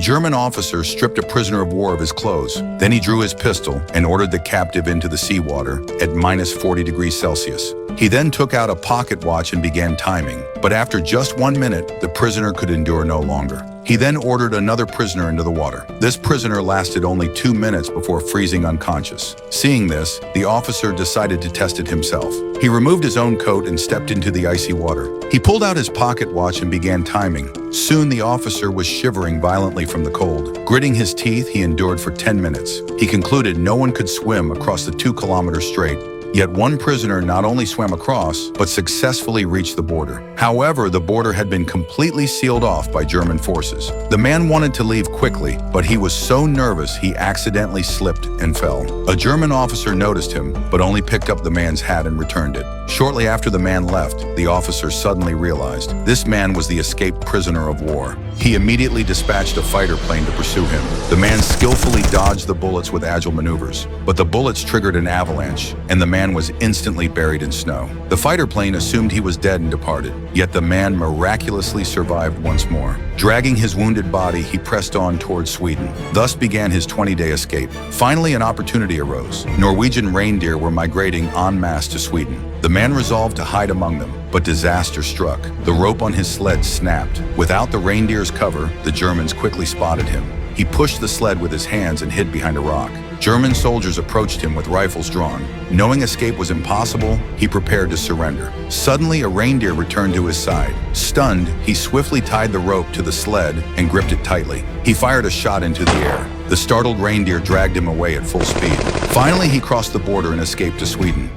German officer stripped a prisoner of war of his clothes. Then he drew his pistol and ordered the captive into the seawater at minus 40 degrees Celsius. He then took out a pocket watch and began timing, but after just 1 minute, the prisoner could endure no longer. He then ordered another prisoner into the water. This prisoner lasted only 2 minutes before freezing unconscious. Seeing this, the officer decided to test it himself. He removed his own coat and stepped into the icy water. He pulled out his pocket watch and began timing. Soon the officer was shivering violently from the cold. Gritting his teeth, he endured for 10 minutes. He concluded no one could swim across the 2-kilometer strait. Yet one prisoner not only swam across, but successfully reached the border. However, the border had been completely sealed off by German forces. The man wanted to leave quickly, but he was so nervous he accidentally slipped and fell. A German officer noticed him, but only picked up the man's hat and returned it. Shortly after the man left, the officer suddenly realized this man was the escaped prisoner of war. He immediately dispatched a fighter plane to pursue him. The man skillfully dodged the bullets with agile maneuvers, but the bullets triggered an avalanche, and the man was instantly buried in snow. The fighter plane assumed he was dead and departed, yet the man miraculously survived once more. Dragging his wounded body, he pressed on towards Sweden. Thus began his 20-day escape. Finally, an opportunity arose. Norwegian reindeer were migrating en masse to Sweden. The man resolved to hide among them, but disaster struck. The rope on his sled snapped. Without the reindeer's cover, the Germans quickly spotted him. He pushed the sled with his hands and hid behind a rock. German soldiers approached him with rifles drawn. Knowing escape was impossible, he prepared to surrender. Suddenly, a reindeer returned to his side. Stunned, he swiftly tied the rope to the sled and gripped it tightly. He fired a shot into the air. The startled reindeer dragged him away at full speed. Finally, he crossed the border and escaped to Sweden.